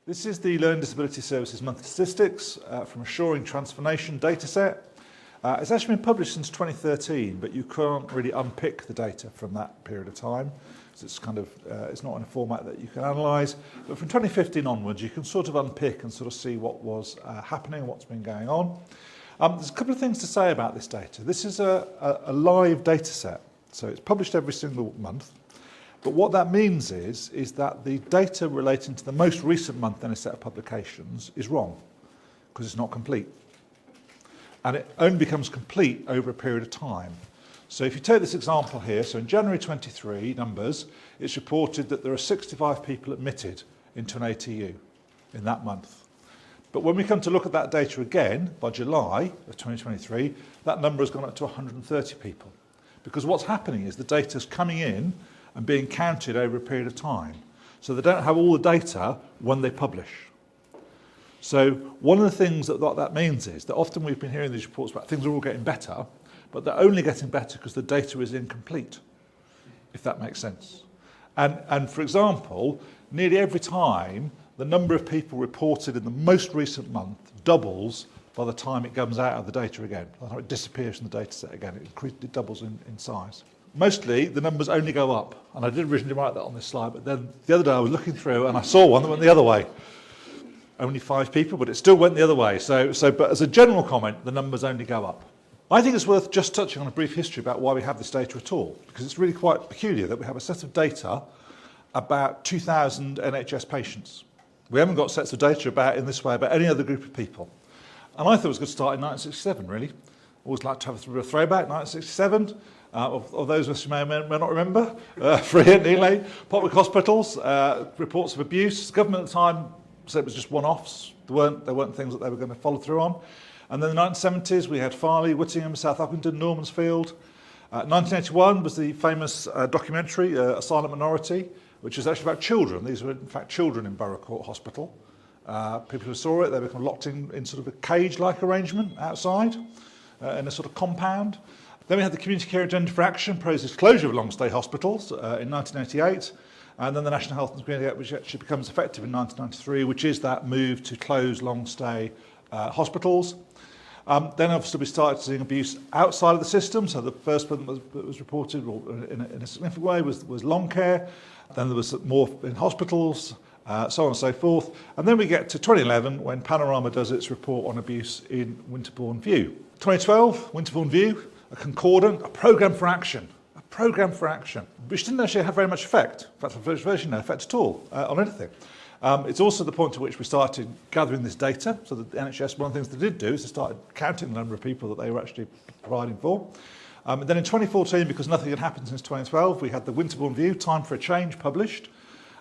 This is the Learning Disability Services monthly statistics from Assuring Transformation dataset. It's actually been published since 2013, but you can't really unpick the data from that period of time. So it's it's not in a format that you can analyse. But from 2015 onwards, you can sort of unpick and sort of see what was happening, what's been going on. There's a couple of things to say about this data. This is a live data set, so it's published every single month. But what that means is that the data relating to the most recent month in a set of publications is wrong, because it's not complete. And it only becomes complete over a period of time. So if you take this example here, so in January 23 numbers, it's reported that there are 65 people admitted into an ATU in that month. But when we come to look at that data again, by July of 2023, that number has gone up to 130 people. Because what's happening is the data is coming in and being counted over a period of time. So they don't have all the data when they publish. So one of the things that means is that often we've been hearing these reports about things are all getting better, but they're only getting better because the data is incomplete, if that makes sense. And for example, nearly every time the number of people reported in the most recent month doubles by the time it comes out of the data again. By the time it disappears from the data set again, it doubles in size. Mostly, the numbers only go up. And I did originally write that on this slide, but then the other day I was looking through and I saw one that went the other way. Only 5 people, but it still went the other way. But as a general comment, the numbers only go up. I think it's worth just touching on a brief history about why we have this data at all, because it's really quite peculiar that we have a set of data about 2,000 NHS patients. We haven't got sets of data in this way about any other group of people. And I thought it was a good start in 1967, really. Always like to have a throwback, 1967. Of those of us who may or may not remember, free and nearly, public hospitals, reports of abuse. The government at the time said it was just one-offs. There weren't things that they were going to follow through on. And then in the 1970s, we had Farley, Whittingham, South Uckington, Normansfield. 1981 was the famous documentary, A Silent Minority, which is actually about children. These were, in fact, children in Borough Court Hospital. People who saw it, they were kind of locked in sort of a cage-like arrangement outside, in a sort of compound. Then we had the Community Care Agenda for Action, proposes closure of long-stay hospitals in 1988. And then the National Health and Security Act, which actually becomes effective in 1993, which is that move to close long-stay hospitals. Then obviously we started seeing abuse outside of the system. So the first one that was reported in a significant way was long care. Then there was more in hospitals, so on and so forth. And then we get to 2011 when Panorama does its report on abuse in Winterbourne View. 2012, Winterbourne View, a concordant, a programme for action, which didn't actually have very much effect. In fact, virtually no effect at all on anything. It's also the point at which we started gathering this data. So the NHS, one of the things they did do is they started counting the number of people that they were actually providing for. And then in 2014, because nothing had happened since 2012, we had the Winterbourne View, Time for a Change, published.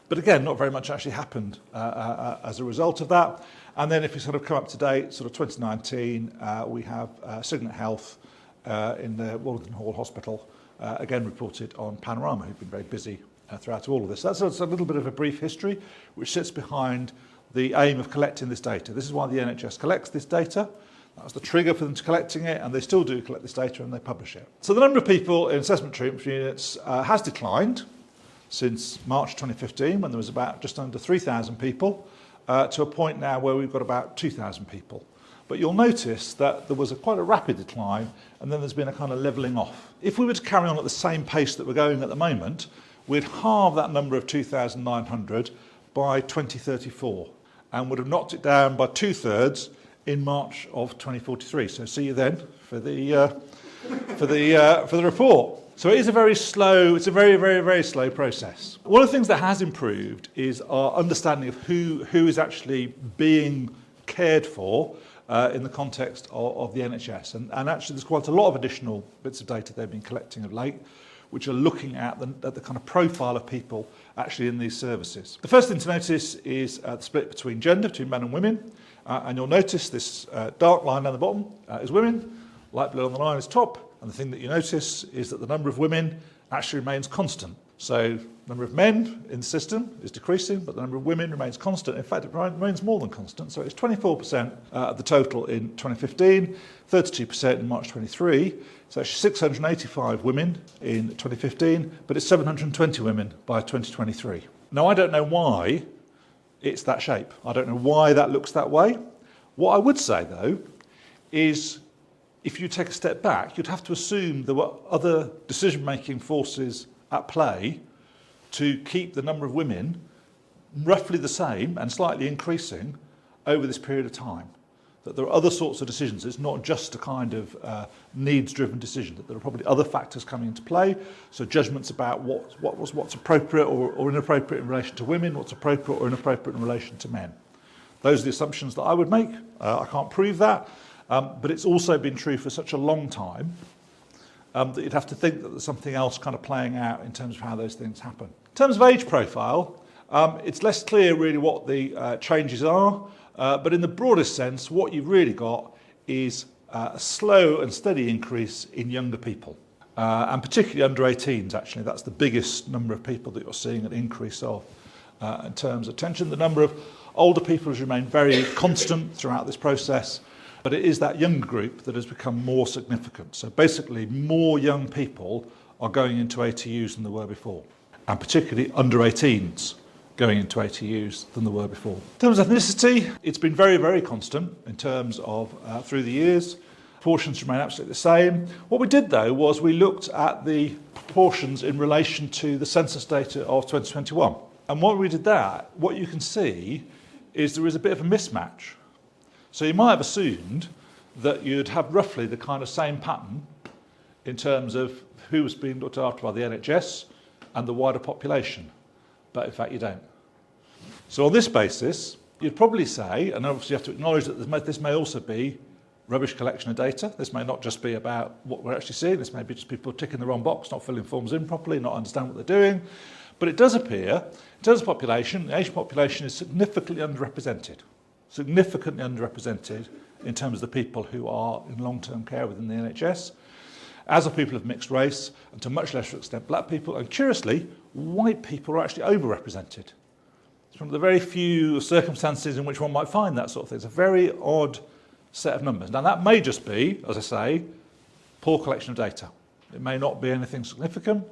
But again, not very much actually happened as a result of that. And then if we sort of come up to date, sort of 2019, we have Signet Health in the Wallington Hall Hospital, again reported on Panorama, who've been very busy throughout all of this. That's a little bit of a brief history which sits behind the aim of collecting this data. This is why the NHS collects this data. That was the trigger for them to collecting it, and they still do collect this data and they publish it. So the number of people in assessment treatment units has declined since March 2015, when there was about just under 3,000 people, to a point now where we've got about 2,000 people. But you'll notice that there was quite a rapid decline, and then there's been a kind of levelling off. If we were to carry on at the same pace that we're going at the moment, we'd halve that number of 2,900 by 2034, and would have knocked it down by 2/3 in March of 2043. So see you then for the report. So it is a very slow, it's a very, very, very slow process. One of the things that has improved is our understanding of who is actually being cared for in the context of the NHS. And actually there's quite a lot of additional bits of data they've been collecting of late, which are looking at the kind of profile of people actually in these services. The first thing to notice is the split between gender, between men and women. And you'll notice this dark line down the bottom is women, light blue on the line is top. And the thing that you notice is that the number of women actually remains constant. So the number of men in the system is decreasing, but the number of women remains constant. In fact, it remains more than constant. So it's 24% of the total in 2015, 32% in March 23. So actually 685 women in 2015, but it's 720 women by 2023. Now, I don't know why it's that shape. I don't know why that looks that way. What I would say, though, is if you take a step back, you'd have to assume there were other decision-making forces at play to keep the number of women roughly the same and slightly increasing over this period of time. That there are other sorts of decisions. It's not just a kind of needs-driven decision, that there are probably other factors coming into play. So judgments about what's appropriate or inappropriate in relation to women, what's appropriate or inappropriate in relation to men. Those are the assumptions that I would make. I can't prove that, but it's also been true for such a long time that you'd have to think that there's something else kind of playing out in terms of how those things happen. In terms of age profile, it's less clear really what the changes are. But in the broadest sense, what you've really got is a slow and steady increase in younger people, and particularly under 18s, actually. That's the biggest number of people that you're seeing an increase of in terms of tension. The number of older people has remained very constant throughout this process, but it is that younger group that has become more significant. So basically, more young people are going into ATUs than there were before, and particularly under 18s. Going into ATUs than there were before. In terms of ethnicity, it's been very, very constant in terms of through the years. Proportions remain absolutely the same. What we did, though, was we looked at the proportions in relation to the census data of 2021. And when we did that, what you can see is there is a bit of a mismatch. So you might have assumed that you'd have roughly the kind of same pattern in terms of who was being looked after by the NHS and the wider population. But in fact, you don't. So on this basis, you'd probably say, and obviously you have to acknowledge that this may also be rubbish collection of data. This may not just be about what we're actually seeing. This may be just people ticking the wrong box, not filling forms in properly, not understanding what they're doing. But it does appear, in terms of population, the Asian population is significantly underrepresented. Significantly underrepresented in terms of the people who are in long-term care within the NHS, as are people of mixed race, and to a much lesser extent black people. And curiously, white people are actually overrepresented. It's one of the very few circumstances in which one might find that sort of thing. It's a very odd set of numbers. Now that may just be, as I say, poor collection of data. It may not be anything significant,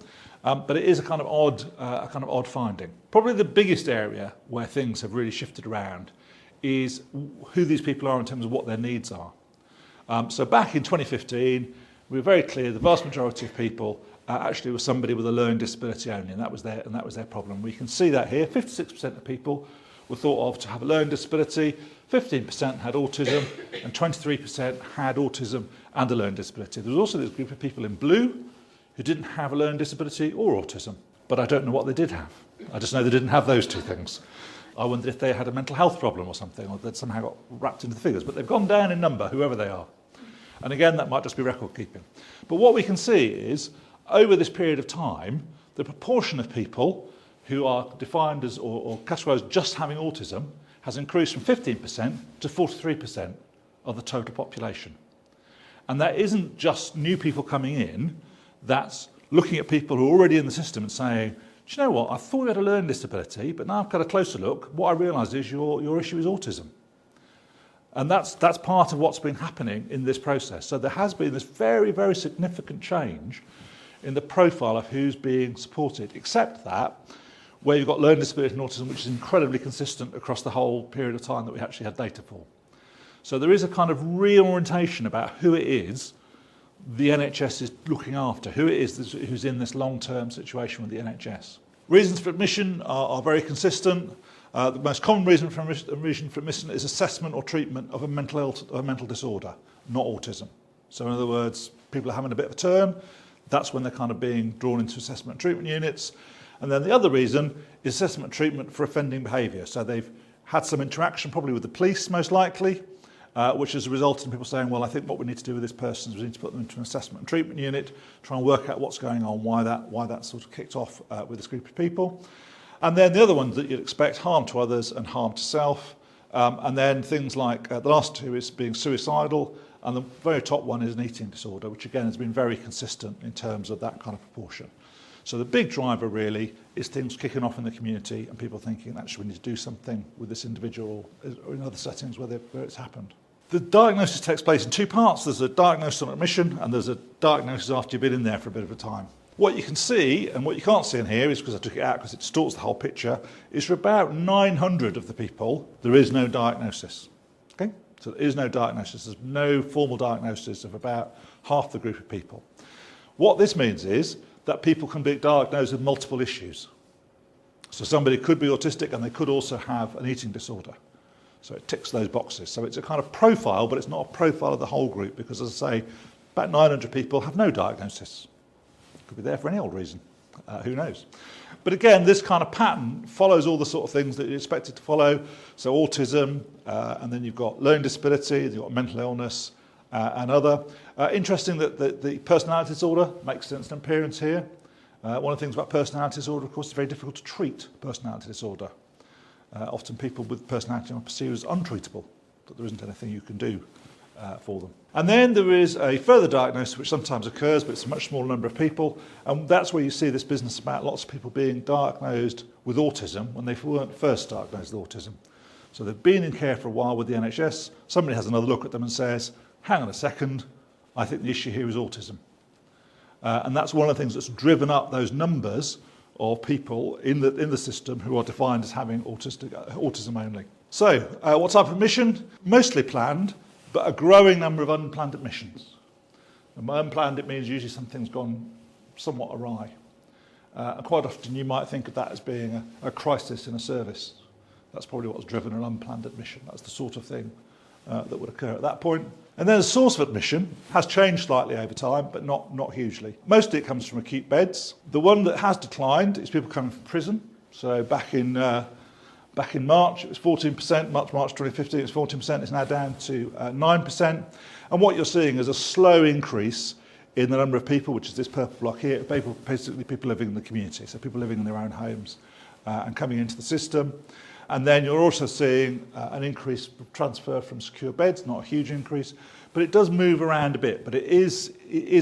but it is a kind of odd finding. Probably the biggest area where things have really shifted around is who these people are in terms of what their needs are. So back in 2015, we were very clear the vast majority of people actually was somebody with a learning disability only, and that was their problem. We can see that here. 56% of people were thought of to have a learning disability, 15% had autism, and 23% had autism and a learning disability. There was also this group of people in blue who didn't have a learning disability or autism, but I don't know what they did have. I just know they didn't have those two things. I wondered if they had a mental health problem or something, or they'd somehow got wrapped into the figures, but they've gone down in number, whoever they are. And again, that might just be record keeping. But what we can see is, over this period of time, the proportion of people who are defined as or categorised just having autism has increased from 15% to 43% of the total population. And that isn't just new people coming in, that's looking at people who are already in the system and saying, do you know what, I thought you had a learning disability, but now I've got a closer look, what I realise is your issue is autism. And that's part of what's been happening in this process. So there has been this very, very significant change in the profile of who's being supported, except that where you've got learning disability and autism, which is incredibly consistent across the whole period of time that we actually had data for. So there is a kind of reorientation about who it is the NHS is looking after, who it is who's in this long-term situation with the NHS. Reasons for admission are very consistent. The most common reason for admission is assessment or treatment of a mental disorder, not autism. So in other words, people are having a bit of a turn. That's when they're kind of being drawn into assessment and treatment units. And then the other reason is assessment and treatment for offending behaviour. So they've had some interaction, probably with the police most likely, which has resulted in people saying, well, I think what we need to do with this person is we need to put them into an assessment and treatment unit, try and work out what's going on, why that sort of kicked off with this group of people. And then the other ones that you'd expect, harm to others and harm to self. And then things like, the last two is being suicidal, and the very top one is an eating disorder, which again has been very consistent in terms of that kind of proportion. So the big driver really is things kicking off in the community and people thinking, actually, we need to do something with this individual or in other settings where it's happened. The diagnosis takes place in two parts. There's a diagnosis on admission and there's a diagnosis after you've been in there for a bit of a time. What you can see, and what you can't see in here is because I took it out because it distorts the whole picture, is for about 900 of the people, there is no diagnosis. Okay? So there is no diagnosis. There's no formal diagnosis of about half the group of people. What this means is that people can be diagnosed with multiple issues. So somebody could be autistic and they could also have an eating disorder. So it ticks those boxes. So it's a kind of profile, but it's not a profile of the whole group because, as I say, about 900 people have no diagnosis. Could be there for any old reason. Who knows? But again, this kind of pattern follows all the sort of things that you expect it to follow. So autism, and then you've got learning disability, you've got mental illness, and other. Interesting that the personality disorder makes an appearance here. One of the things about personality disorder, of course, it's very difficult to treat personality disorder. Often people with personality are perceived as untreatable, that there isn't anything you can do for them. And then there is a further diagnosis which sometimes occurs, but it's a much smaller number of people, and that's where you see this business about lots of people being diagnosed with autism when they weren't first diagnosed with autism. So they've been in care for a while with the NHS, somebody has another look at them and says, hang on a second, I think the issue here is autism. And that's one of the things that's driven up those numbers of people in the system who are defined as having autism only. So, what type of admission? Mostly planned, but a growing number of unplanned admissions. And by unplanned, it means usually something's gone somewhat awry. And quite often you might think of that as being a crisis in a service. That's probably what's driven an unplanned admission. That's the sort of thing that would occur at that point. And then the source of admission has changed slightly over time, but not hugely. Mostly it comes from acute beds. The one that has declined is people coming from prison. So back in March, it was 14%. March 2015, it was 14%. It's now down to 9%. And what you're seeing is a slow increase in the number of people, which is this purple block here, basically people living in the community, so people living in their own homes and coming into the system. And then you're also seeing an increase transfer from secure beds, not a huge increase, but it does move around a bit. But it is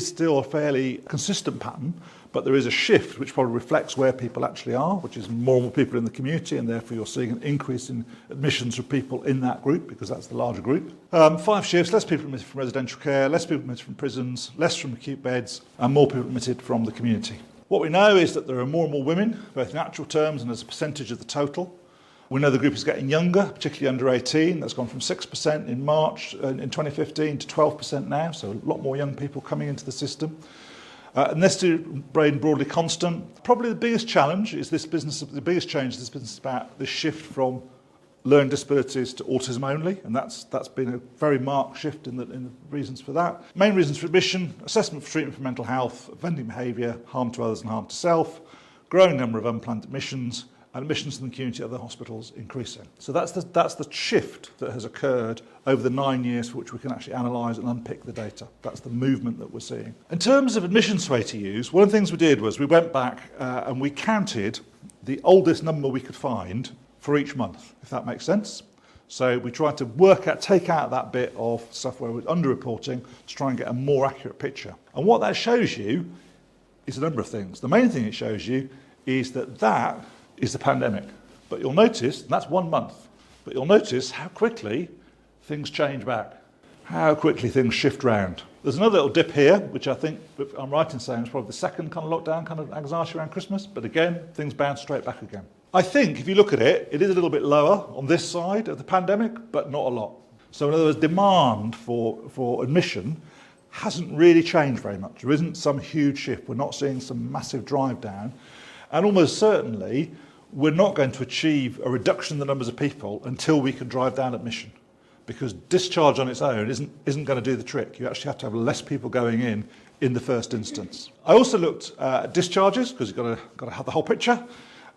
still a fairly consistent pattern, but there is a shift which probably reflects where people actually are, which is more and more people in the community, and therefore you're seeing an increase in admissions for people in that group, because that's the larger group. 5 shifts, less people admitted from residential care, less people admitted from prisons, less from acute beds, and more people admitted from the community. What we know is that there are more and more women, both in actual terms and as a percentage of the total. We know the group is getting younger, particularly under 18. That's gone from 6% in March in 2015 to 12% now, so a lot more young people coming into the system. And this to remain broadly constant. Probably the biggest challenge is the biggest change in this business is about the shift from learning disabilities to autism only, and that's been a very marked shift in the reasons for that. Main reasons for admission: assessment for treatment for mental health, offending behaviour, harm to others and harm to self, growing number of unplanned admissions, and admissions in the community at other hospitals increasing. So that's the shift that has occurred over the 9 years for which we can actually analyse and unpick the data. That's the movement that we're seeing. In terms of admissions rate to use, one of the things we did was we went back and we counted the oldest number we could find for each month, if that makes sense. So we tried to take out that bit of stuff where we're underreporting to try and get a more accurate picture. And what that shows you is a number of things. The main thing it shows you is that is the pandemic. But you'll notice, and that's 1 month, but you'll notice how quickly things change back, how quickly things shift round. There's another little dip here, which I think, if I'm right in saying, is probably the second kind of lockdown, kind of anxiety around Christmas, but again, things bounce straight back again. I think, if you look at it, it is a little bit lower on this side of the pandemic, but not a lot. So in other words, demand for admission hasn't really changed very much. There isn't some huge shift. We're not seeing some massive drive down. And almost certainly, we're not going to achieve a reduction in the numbers of people until we can drive down admission, because discharge on its own isn't going to do the trick. You actually have to have less people going in the first instance. I also looked at discharges, because you've got to have the whole picture.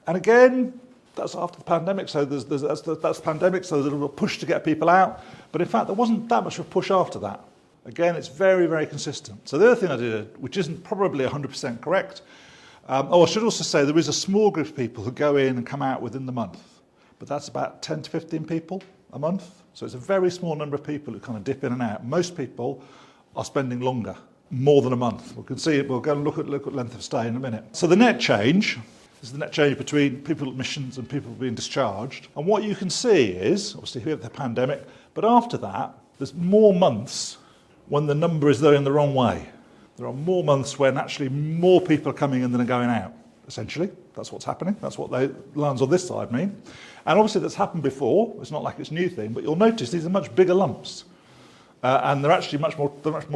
And again, that's after the pandemic, so that's the pandemic, so there's a little push to get people out. But in fact, there wasn't that much of a push after that. Again, it's very, very consistent. So the other thing I did, which isn't probably 100% correct, I should also say there is a small group of people who go in and come out within the month, but that's about 10 to 15 people a month. So it's a very small number of people who kind of dip in and out. Most people are spending longer, more than a month. We'll go and look at length of stay in a minute. So the net change is the net change between people admissions and people being discharged. And what you can see is, obviously we have the pandemic, but after that, there's more months when the number is going the wrong way. There are more months when actually more people are coming in than are going out, essentially. That's what's happening. That's what the lines on this side mean. And obviously that's happened before. It's not like it's a new thing, but you'll notice these are much bigger lumps. And they're actually much more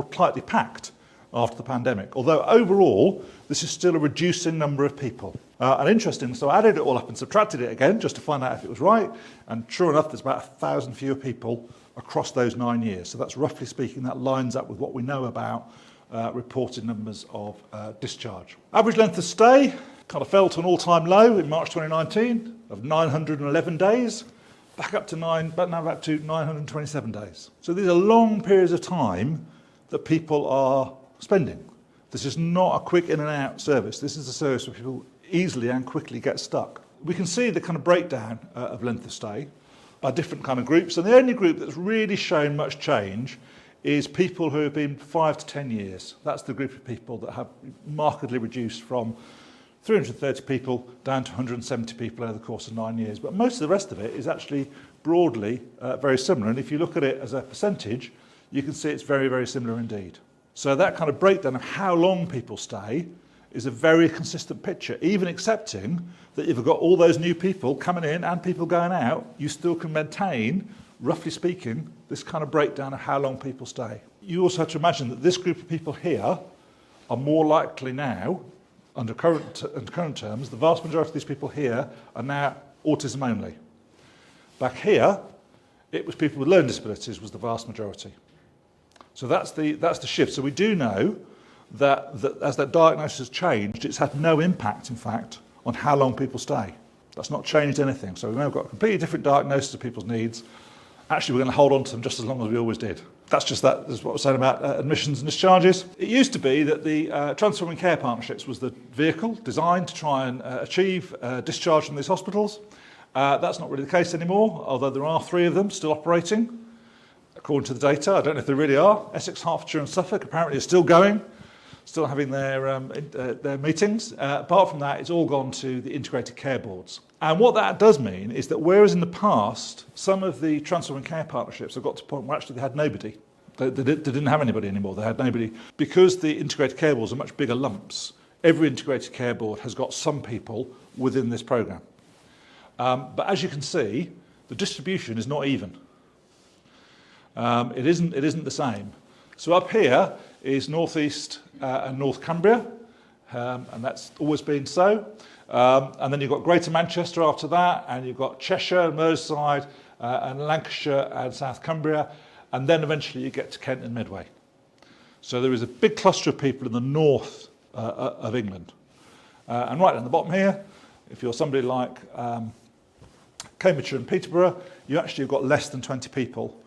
tightly packed after the pandemic. Although overall, this is still a reducing number of people. And interesting, so I added it all up and subtracted it again just to find out if it was right. And sure enough, there's about 1,000 fewer people across those 9 years. So that's roughly speaking, that lines up with what we know about reported numbers of discharge. Average length of stay kind of fell to an all-time low in March 2019 of 911 days, back up to back to 927 days. So these are long periods of time that people are spending. This is not a quick in and out service. This is a service where people easily and quickly get stuck. We can see the kind of breakdown of length of stay by different kind of groups, and the only group that's really shown much change is people who have been 5 to 10 years. That's the group of people that have markedly reduced from 330 people down to 170 people over the course of 9 years. But most of the rest of it is actually broadly very similar. And if you look at it as a percentage, you can see it's very, very similar indeed. So that kind of breakdown of how long people stay is a very consistent picture. Even accepting that you've got all those new people coming in and people going out, you still can maintain, roughly speaking, this kind of breakdown of how long people stay. You also have to imagine that this group of people here are more likely now, under current terms, the vast majority of these people here are now autism only. Back here, it was people with learning disabilities was the vast majority. So that's the shift. So we do know that as that diagnosis has changed, it's had no impact, in fact, on how long people stay. That's not changed anything. So we've now got a completely different diagnosis of people's needs. Actually, we're going to hold on to them just as long as we always did. That's what we're saying about admissions and discharges. It used to be that the Transforming Care Partnerships was the vehicle designed to try and achieve discharge from these hospitals. That's not really the case anymore, although there are 3 of them still operating, according to the data. I don't know if they really are. Essex, Hertfordshire and Suffolk apparently are still going, still having their meetings. Apart from that, it's all gone to the integrated care boards. And what that does mean is that whereas in the past, some of the Transforming Care Partnerships have got to a point where actually they had nobody. They didn't have anybody anymore. They had nobody. Because the integrated care boards are much bigger lumps, every integrated care board has got some people within this programme. But as you can see, the distribution is not even. It isn't the same. So up here is North East and North Cumbria, and that's always been so. And then you've got Greater Manchester after that, and you've got Cheshire, Merseyside, and Lancashire and South Cumbria, and then eventually you get to Kent and Medway. So there is a big cluster of people in the north of England. And right down the bottom here, if you're somebody like Cambridgeshire and Peterborough, you actually have got less than 20 people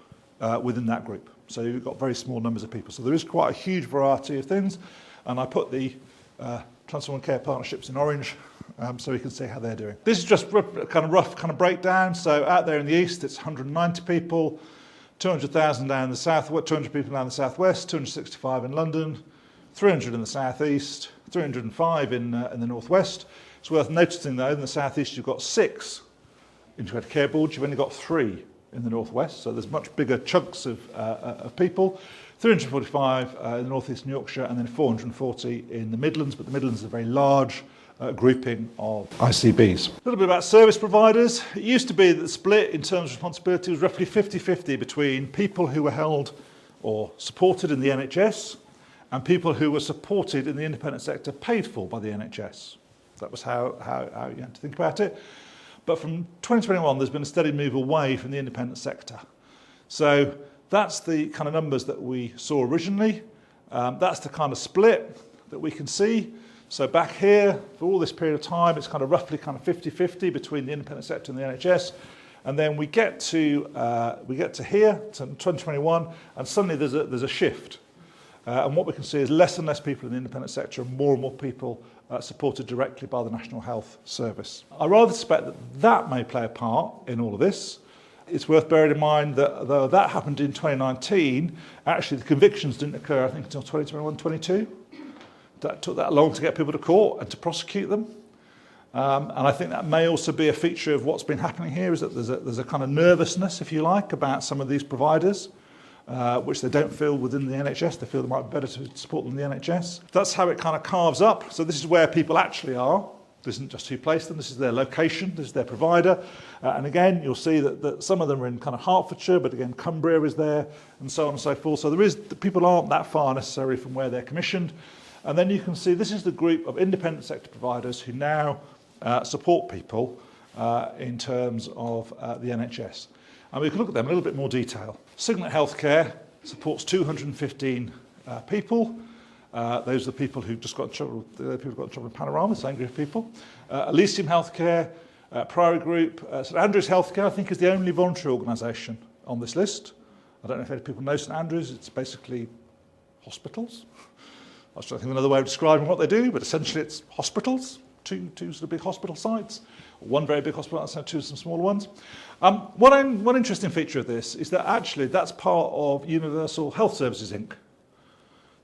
within that group. So you've got very small numbers of people. So there is quite a huge variety of things, and I put the Transforming Care Partnerships in orange so we can see how they're doing. This is just a kind of rough kind of breakdown. So out there in the east, it's 190 people, 200,000 down the south, 200 people down the southwest, 265 in London, 300 in the southeast, 305 in the northwest. It's worth noticing though, in the southeast you've got 6 integrated care boards. You've only got 3 in the northwest, so there's much bigger chunks of people. 345 in the northeast and Yorkshire, and then 440 in the Midlands, but the Midlands is a very large grouping of ICBs. A little bit about service providers. It used to be that the split in terms of responsibility was roughly 50-50 between people who were held or supported in the NHS and people who were supported in the independent sector paid for by the NHS. That was how you had to think about it. But from 2021, there's been a steady move away from the independent sector. So that's the kind of numbers that we saw originally. That's the kind of split that we can see. So back here, for all this period of time, it's kind of roughly kind of 50-50 between the independent sector and the NHS. And then we get to here, to 2021, and suddenly there's a shift. And what we can see is less and less people in the independent sector and more people supported directly by the National Health Service. I rather suspect that may play a part in all of this. It's worth bearing in mind that though that happened in 2019, actually the convictions didn't occur, I think, until 2021-22. That took that long to get people to court and to prosecute them. And I think that may also be a feature of what's been happening here, is that there's a kind of nervousness, if you like, about some of these providers. which they don't feel within the NHS. They feel it might be better to support them in the NHS. That's how it kind of carves up. So this is where people actually are. This isn't just who placed them, this is their location, this is their provider. And again, you'll see that some of them are in kind of Hertfordshire, but again, Cumbria is there, and so on and so forth. So people aren't that far necessarily from where they're commissioned. And then you can see this is the group of independent sector providers who now support people in terms of the NHS. And we can look at them in a little bit more detail. Signet Healthcare supports 215 people. Those are the people who've just got in trouble with Panorama, the same group of people. Elysium Healthcare, Priory Group, St Andrews Healthcare, I think, is the only voluntary organisation on this list. I don't know if any people know St Andrews. It's basically hospitals. I was trying to think of another way of describing what they do, but essentially it's hospitals, two sort of big hospital sites, one very big hospital and two some smaller ones. One interesting feature of this is that actually that's part of Universal Health Services Inc.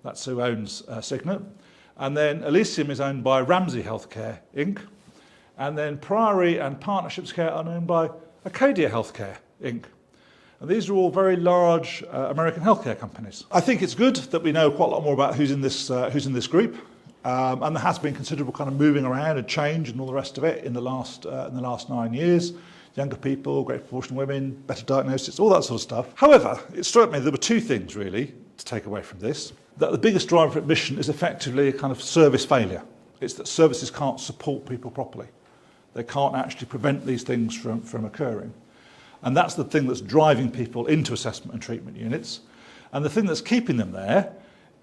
That's who owns Signet. And then Elysium is owned by Ramsay Healthcare Inc. And then Priory and Partnerships Care are owned by Acadia Healthcare Inc. And these are all very large American healthcare companies. I think it's good that we know quite a lot more about who's in this group. And there has been considerable kind of moving around and change and all the rest of it in the last 9 years. Younger people, great proportion of women, better diagnosis, all that sort of stuff. However, it struck me there were two things really to take away from this. That the biggest driver for admission is effectively a kind of service failure. It's that services can't support people properly. They can't actually prevent these things from occurring. And that's the thing that's driving people into assessment and treatment units. And the thing that's keeping them there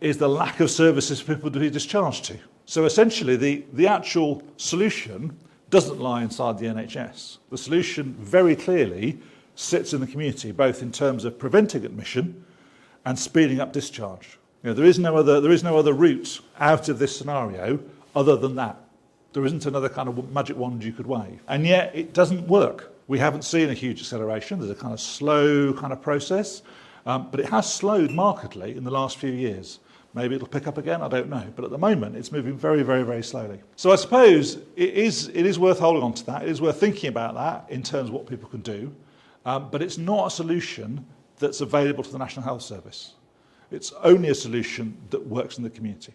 is the lack of services for people to be discharged to. So essentially the actual solution doesn't lie inside the NHS. The solution very clearly sits in the community, both in terms of preventing admission and speeding up discharge. You know, there is no other route out of this scenario other than that. There isn't another kind of magic wand you could wave. And yet it doesn't work. We haven't seen a huge acceleration. There's a kind of slow kind of process, but it has slowed markedly in the last few years. Maybe it'll pick up again, I don't know. But at the moment, it's moving very, very, very slowly. So I suppose it is worth holding on to that. It is worth thinking about that in terms of what people can do. But it's not a solution that's available to the National Health Service. It's only a solution that works in the community.